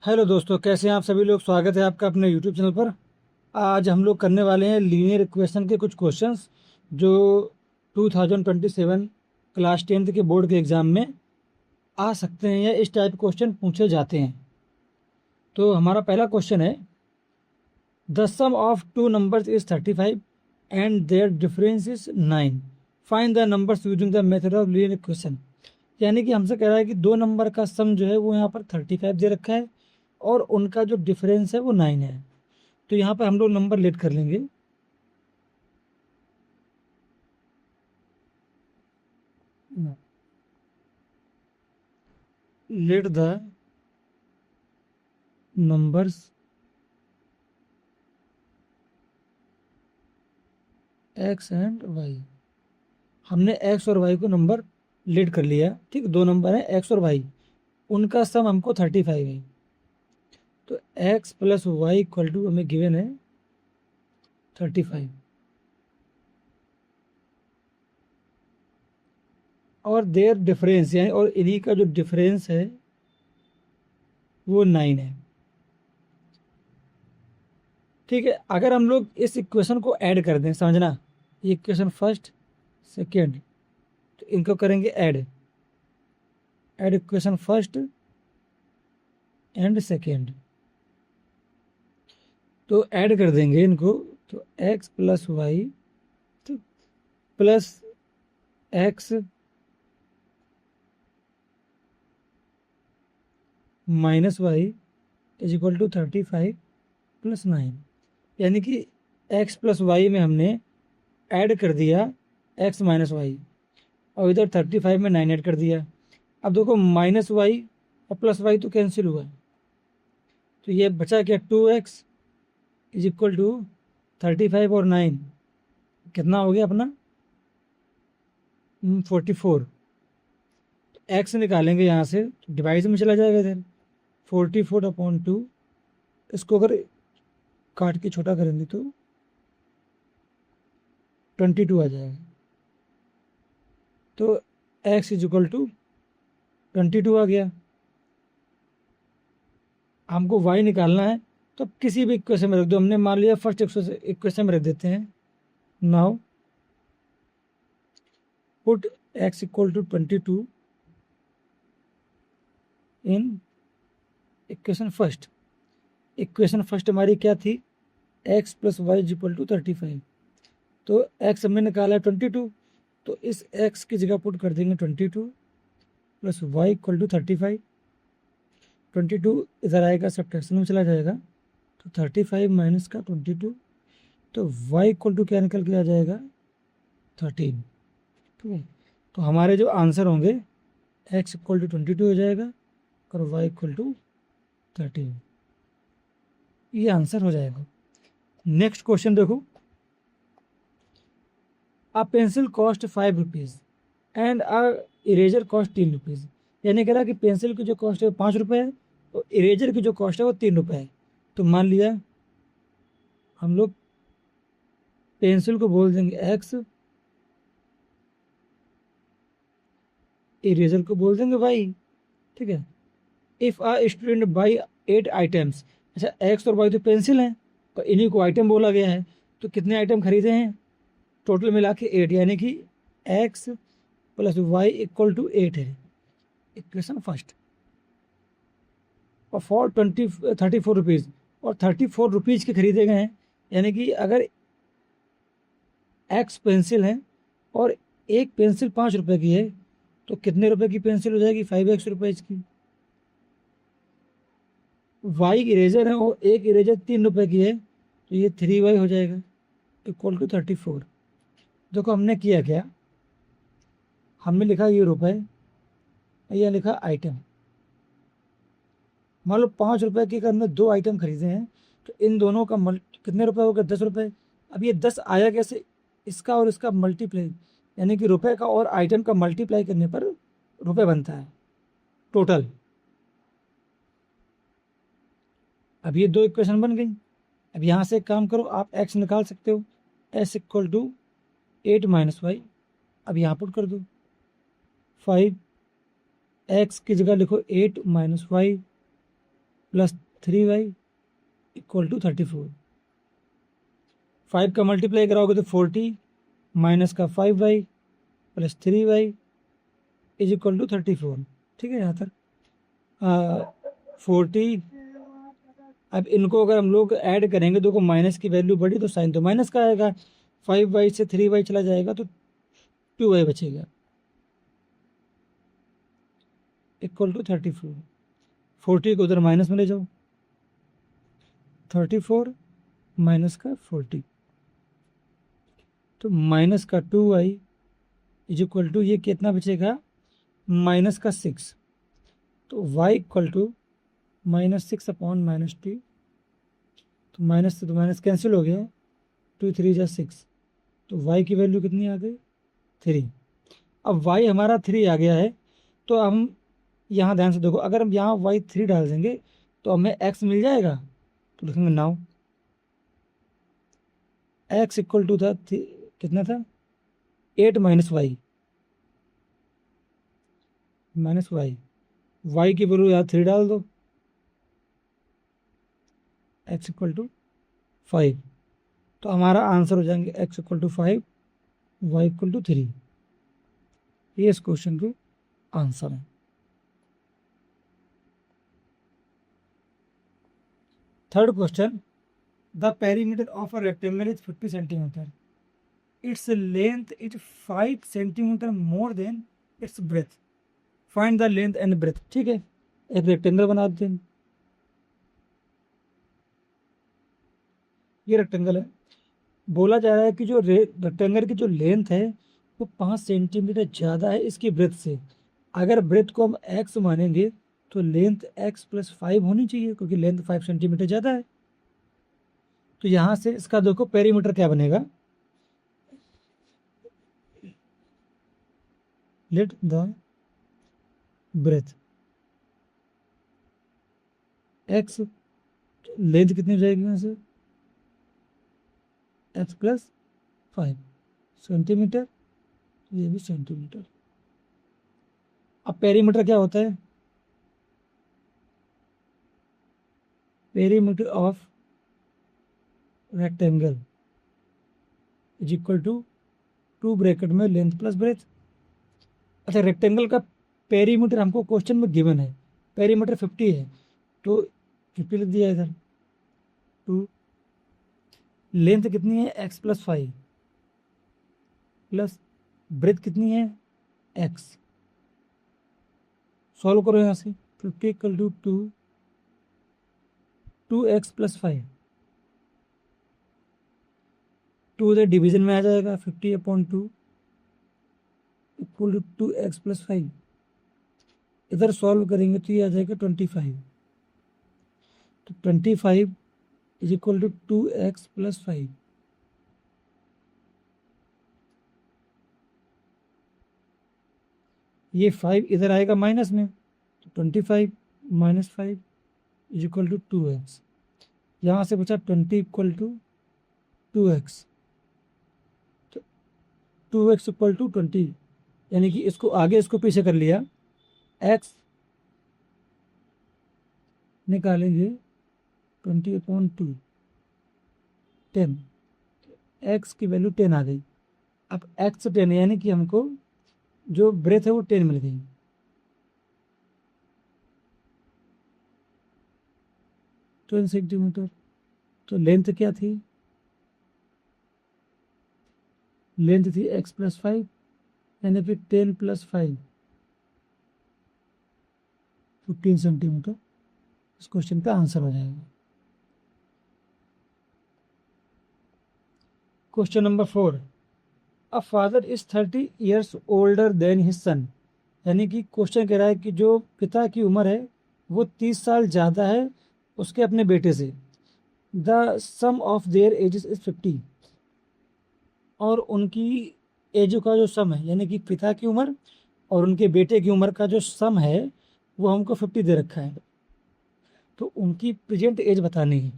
Hello दोस्तों, कैसे हैं आप सभी लोग। स्वागत है आपका अपने यूट्यूब चैनल पर। आज हम लोग करने वाले हैं लीनियर इक्वेशन के कुछ क्वेश्चंस जो 2027 क्लास 10th के बोर्ड के एग्ज़ाम में आ सकते हैं या इस टाइप क्वेश्चन पूछे जाते हैं। तो हमारा पहला क्वेश्चन है, the sum of two numbers is 35 and their difference is 9। Find the numbers using the method of linear equation. यानी कि हमसे कह रहा है कि दो नंबर का सम जो है वो यहाँ पर 35 दे रखा है और उनका जो डिफरेंस है वो 9 है। तो यहाँ पर हम लोग नंबर लेट कर लेंगे। Let the numbers x and y. हमने एक्स और वाई को नंबर लेट कर लिया। ठीक, दो नंबर है एक्स और वाई, उनका सम हमको 35 है। तो x plus y equal to हमें गिवन है 35 और देयर डिफरेंस यानी और इन्हीं का जो डिफरेंस है वो 9 है। ठीक है, अगर हम लोग इस इक्वेशन को ऐड कर दें, समझना, ये इक्वेशन फर्स्ट सेकेंड, तो इनको करेंगे add. Add equation first and second, तो ऐड कर देंगे इनको। तो x plus y plus x minus y is equal to 35 plus 9। यानी कि एक्स प्लस वाई में हमने ऐड कर दिया एक्स माइनस वाई और इधर 35 में 9 ऐड कर दिया। अब देखो, माइनस वाई और प्लस वाई तो कैंसिल हुआ, तो ये बचा क्या, 2x इज इक्वल टू 35 और 9 कितना हो गया अपना 44। एक्स निकालेंगे यहाँ से, डिवाइस में चला जाएगा इधर, 44/2। इसको अगर काट के छोटा करेंगे तो 22 आ जाएगा। तो एक्स इज इक्वल टू 22 आ गया। हमको वाई निकालना है, तो अब किसी भी इक्वेशन में रख दो। हमने मान लिया फर्स्ट इक्वेशन में रख देते हैं। Now put x equal to 22 in equation first. Equation first हमारी क्या थी, x plus y is equal to 35। तो एक्स हमने निकाला है 22, तो इस एक्स की जगह पुट कर देंगे 22 प्लस वाई इक्वल टू 35। 22 इधर आएगा, सब्ट्रैक्शन में चला जाएगा, तो 35 माइनस का 22, तो वाई इक्वल टू क्या निकल के आ जाएगा 13। ठीक है, तो हमारे जो आंसर होंगे एक्स इक्वल टू 22 हो जाएगा और वाई इक्वल टू 13, ये आंसर हो जाएगा। नेक्स्ट क्वेश्चन देखो, a pencil cost 5 rupees and a eraser cost 3 rupees. यानी कह रहा है कि पेंसिल की जो कॉस्ट है 5 रुपये है और इरेजर की जो कॉस्ट है वो 3 रुपये है। तो मान लिया हम लोग पेंसिल को बोल देंगे एक्स, इरेजर को बोल देंगे वाई। ठीक है, if a student by 8 items. अच्छा, एक्स और वाई तो पेंसिल हैं और इन्हीं को आइटम बोला गया है, तो कितने आइटम खरीदे हैं, टोटल मिला के 8, यानी कि x plus y equal to 8 है इक्वेशन फर्स्ट। और फॉर 34 रुपीज़, और 34 रुपीज़ के खरीदे गए हैं। यानी कि अगर एक्स पेंसिल है और एक पेंसिल 5 रुपये की है, तो कितने रुपए की पेंसिल हो जाएगी, 5x रुपीज़ की। वाई इरेजर है और एक इरेजर 3 रुपए की है, तो ये 3y हो जाएगा इक्वल टू 34। देखो हमने किया क्या, हमने लिखा ये रुपए, यह लिखा आइटम। मान लो 5 रुपए के अगर हमने दो आइटम खरीदे हैं, तो इन दोनों का कितने रुपए हो गए, 10 रुपए। अब ये 10 आया कैसे, इसका और इसका मल्टीप्लाई, यानी कि रुपए का और आइटम का मल्टीप्लाई करने पर रुपए बनता है टोटल। अब ये दो इक्वेशन बन गई। अब यहाँ से एक काम करो, आप एक्स निकाल सकते हो, x equal to 8 minus y. अब यहाँ पुट कर दो 5, एक्स की जगह लिखो 8 minus y plus 3y equal to 34। 5 का मल्टीप्लाई कराओगे तो 40 माइनस का 5y plus 3y is equal to 34। ठीक है यहाँ तक 40। अब इनको अगर हम लोग ऐड करेंगे तो माइनस की वैल्यू बढ़ी तो साइन तो माइनस का आएगा। 5y से 3y चला जाएगा तो 2y बचेगा इक्वल टू 34। 40 को उधर माइनस में ले जाओ, 34 माइनस का 40 तो माइनस का 2y इज इक्वल टू ये कितना बचेगा माइनस का 6। तो y इक्वल टू -6 अपॉन -2। तो माइनस से तो माइनस कैंसिल हो गया, 2 3 जा 6। तो y की वैल्यू कितनी आ गई 3। अब y हमारा 3 आ गया है तो हम यहाँ ध्यान से देखो, अगर हम यहाँ y 3 डाल देंगे तो हमें x मिल जाएगा। तो लिखेंगे नाउ x इक्वल टू था कितना था 8 माइनस वाई y की वैल्यू यहाँ 3 डाल दो, x इक्वल टू 5। तो हमारा आंसर हो जाएंगे x equal to 5 y equal to 3। ये इस क्वेश्चन का आंसर है। Third question, the perimeter of a rectangle is 50 centimetre, its length is 5 centimetre more than its breadth, find the length and breadth. ठीक है, एक rectangle बना देते हैं। ये रेक्टेंगल है, बोला जा रहा है कि जो रेक्टेंगल की जो लेंथ है वो 5 सेंटीमीटर ज़्यादा है इसकी ब्रेथ से। अगर ब्रेथ को हम x मानेंगे तो लेंथ x प्लस 5 होनी चाहिए क्योंकि लेंथ 5 सेंटीमीटर ज़्यादा है। तो यहाँ से इसका देखो पेरीमीटर क्या बनेगा, let the breadth x, length कितनी हो जाएगी यहाँ से x प्लस 5 सेंटीमीटर, ये भी सेंटीमीटर। अब पेरीमीटर क्या होता है, perimeter of rectangle is equal to 2 bracket में लेंथ प्लस ब्रेथ। अच्छा, रेक्टेंगल का पेरीमीटर हमको क्वेश्चन में गिवन है, पेरीमीटर 50 है तो 50 लिख दिया इधर। 2 लेंथ कितनी है x प्लस 5 प्लस ब्रेथ कितनी है x। सॉल्व करो यहाँ से, 50 इक्वल टू 2x प्लस 5, 2 इधर डिवीजन में आ जाएगा, 50 upon 2 equal to 2x plus 5। इधर सॉल्व करेंगे तो ये आ जाएगा 25। तो 25 is equal to 2x plus 5। ये 5 इधर आएगा माइनस में, तो 25 minus 5 is equal to 2x। यहाँ से बचा 20 इक्वल टू 2x, तो 2x इक्वल टू 20, यानी कि इसको आगे इसको पीछे कर लिया। x निकालेंगे 20 अपॉन 2 10, x की वैल्यू 10 आ गई। अब x 10 यानी कि हमको जो ब्रेथ है वो 10 मिल गई। तो सेंटीमीटर, तो लेंथ क्या थी, लेंथ थी x प्लस 5 यानी फिर 10 प्लस 5 15 सेंटीमीटर। इस क्वेश्चन का आंसर हो जाएगा। Question number 4, a father is 30 years older than his son, यानी कि क्वेश्चन कह रहा है कि जो पिता की उम्र है वो 30 साल ज़्यादा है उसके अपने बेटे से। The sum of their ages is 50, और उनकी एज का जो सम है यानी कि पिता की उम्र और उनके बेटे की उम्र का जो सम है वो हमको 50 दे रखा है। तो उनकी प्रेजेंट एज बतानी है।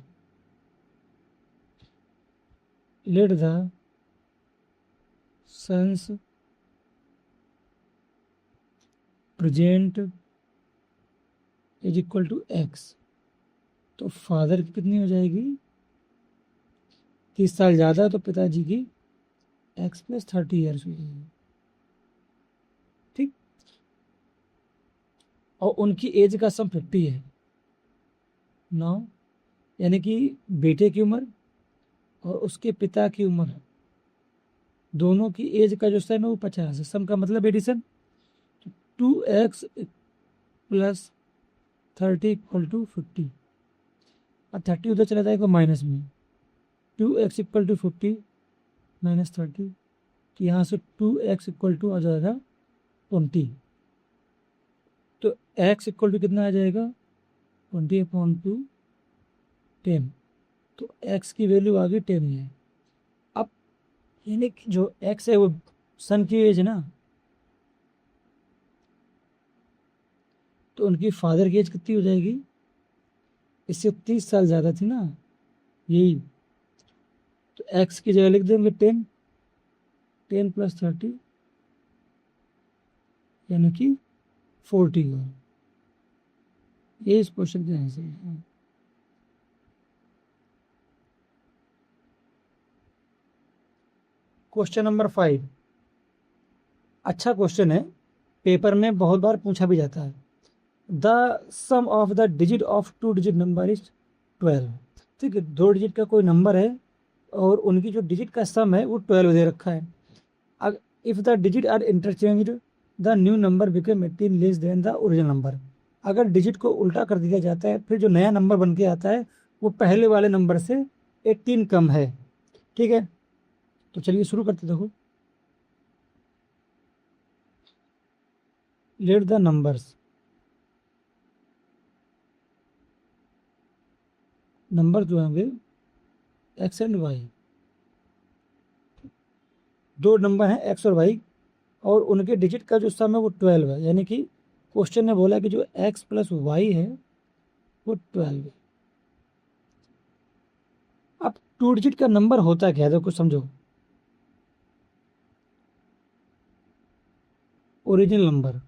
Let the son's present is equal to x। तो फादर की कितनी हो जाएगी, 30 साल ज़्यादा, तो पिताजी की x प्लस 30 ईयर्स हो जाएगी। ठीक, और उनकी एज का सम 50 है। 9, यानी कि बेटे की उम्र और उसके पिता की उम्र, दोनों की एज का जो सम है वो 50 है। सम का मतलब addition, 2x plus 30 equal to 50, और 30 उधर चला जाएगा माइनस में, 2x इक्वल टू 50 माइनस 30, तो यहाँ से 2x इक्वल टू आ जाएगा 20। तो x इक्वल टू कितना आ जाएगा, 20/2 10। तो x की वैल्यू आ गई 10 है। अब यानी कि जो x है वो सन की एज है ना, तो उनकी फादर की एज कितनी हो जाएगी, इससे 30 साल ज़्यादा थी ना यही, तो x की जगह लिख देंगे 10, 10 प्लस 30 यानी कि 40 हो। ये इस क्वेश्चन का आंसर है। क्वेश्चन नंबर 5, अच्छा क्वेश्चन है, पेपर में बहुत बार पूछा भी जाता है। The sum of the digit of 2 digit number is 12। ठीक है, 2 डिजिट का कोई नंबर है और उनकी जो डिजिट का सम है वो 12 दे रखा है। अब if the digit are interchanged the new number become 18 less than the original number. अगर डिजिट को उल्टा कर दिया जाता है फिर जो नया नंबर बन के आता है वो पहले वाले नंबर से 18 कम है। ठीक है, तो चलिए शुरू करते, देखो, लेट द नंबर्स, नंबर जो होंगे एक्स एंड वाई, दो नंबर हैं एक्स और वाई, और उनके डिजिट का जो सम है वो 12 है। यानी कि क्वेश्चन ने बोला कि जो एक्स प्लस वाई है वो 12 है। अब 2 डिजिट का नंबर होता क्या है, देखो समझो, ओरिजिनल नंबर,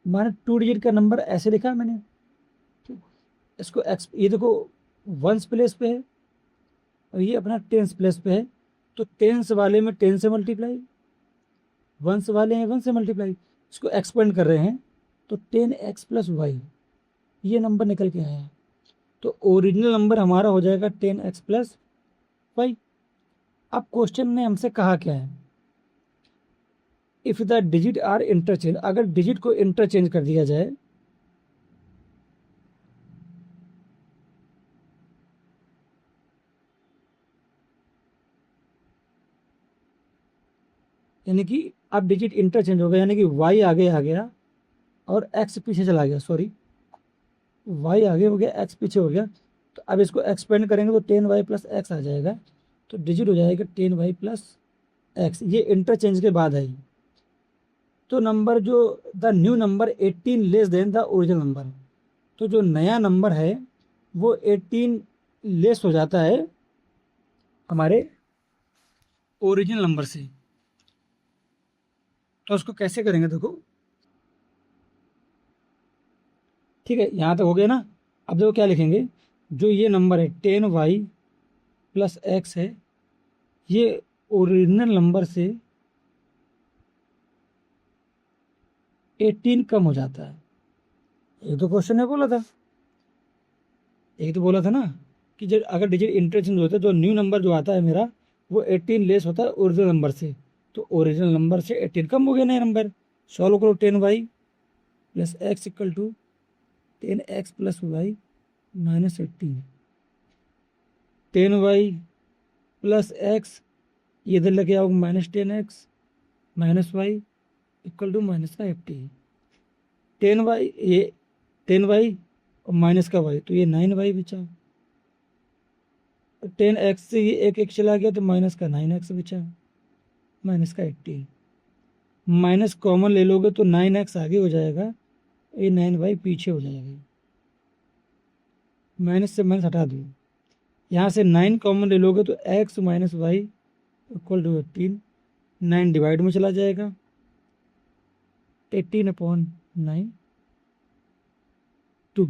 माने 2 डिजिट का नंबर ऐसे लिखा है मैंने, इसको एक्स, ये देखो वंस प्लेस पे है और ये अपना टेंस प्लेस पे है, तो टेंस वाले में 10 से मल्टीप्लाई, वंस वाले हैं 1 से मल्टीप्लाई, इसको एक्सपेंड कर रहे हैं, तो 10x प्लस वाई ये नंबर निकल के आया है। तो ओरिजिनल नंबर हमारा हो जाएगा 10x प्लस वाई। अब क्वेश्चन ने हमसे कहा क्या है, if the digit are interchange, अगर डिजिट को इंटरचेंज कर दिया जाए, यानी कि अब डिजिट इंटरचेंज हो गया, यानी कि वाई आगे आ गया और एक्स पीछे चला गया, सॉरी वाई आगे हो गया एक्स पीछे हो गया, तो अब इसको एक्सपेंड करेंगे तो 10y प्लस एक्स आ जाएगा, तो डिजिट हो जाएगा 10y प्लस एक्स, ये इंटरचेंज के बाद आई। तो नंबर जो the new number 18 less than the original number, तो जो नया नंबर है वो 18 लेस हो जाता है हमारे ओरिजिनल नंबर से। तो उसको कैसे करेंगे, देखो, ठीक है, यहाँ तक हो गया ना। अब देखो क्या लिखेंगे, जो ये नंबर है 10y प्लस एक्स है, ये ओरिजिनल नंबर से 18 कम हो जाता है। एक तो क्वेश्चन ने बोला था, एक तो बोला था ना कि जब अगर डिजिट इंटरचेंज होता है तो न्यू नंबर जो आता है मेरा वो 18 लेस होता है ओरिजिनल नंबर से, तो ओरिजिनल नंबर से 18 कम हो गया नया नंबर। सॉल्व करो, 10y plus x equal to 10x plus y minus 18, 10y plus x, ये इधर लेके आओ minus 10x minus y equal to minus का 18, 10y ये 10y और माइनस का y, तो ये 9y बचा, 10x से ये एक एक चला गया तो माइनस का 9x बचा, माइनस का 18, माइनस कॉमन ले लोगे तो 9x आगे हो जाएगा, ये 9y पीछे हो जाएगा, माइनस से माइनस हटा दो, यहाँ से 9 कॉमन ले लोगे तो x minus y equal to 18, 9 divide में चला जाएगा, 18/9 2,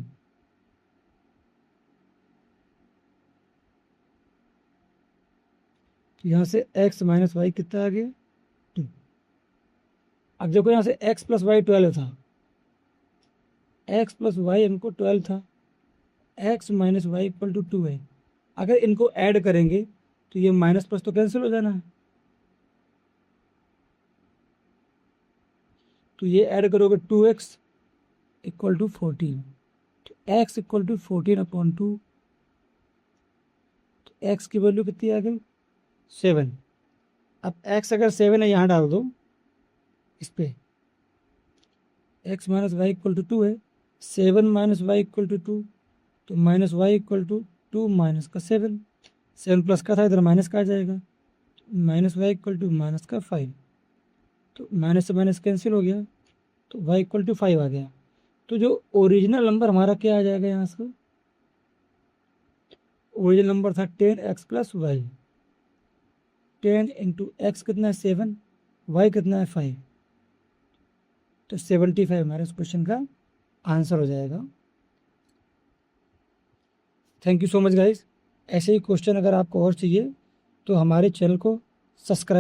तो यहाँ से x माइनस वाई कितना आ गया 2। अब देखो यहाँ से x प्लस वाई 12 था, x प्लस वाई हमको 12 था, x minus y equal to 2 है। अगर इनको ऐड करेंगे तो ये माइनस प्लस तो कैंसिल हो जाना है, तो ये ऐड करोगे 2x इक्वल टू 14, तो x इक्वल टू 14/2, तो x की वैल्यू कितनी आ गई 7। अब x अगर 7 है यहाँ डाल दो इस पे, x minus y equal to 2 है, 7 माइनस वाई इक्वल टू 2, तो minus y equal to 2 minus का 7, 7 प्लस का था इधर माइनस का आ जाएगा, minus y equal to minus का 5, तो माइनस से माइनस कैंसिल हो गया, तो y इक्वल टू 5 आ गया। तो जो ओरिजिनल नंबर हमारा क्या आ जाएगा यहाँ से, ओरिजिनल नंबर था 10x plus Y, 10 into x कितना है 7, y कितना है 5, तो 75 हमारे इस क्वेश्चन का आंसर हो जाएगा। Thank you so much guys. ऐसे ही क्वेश्चन अगर आपको और चाहिए तो हमारे चैनल को सब्सक्राइब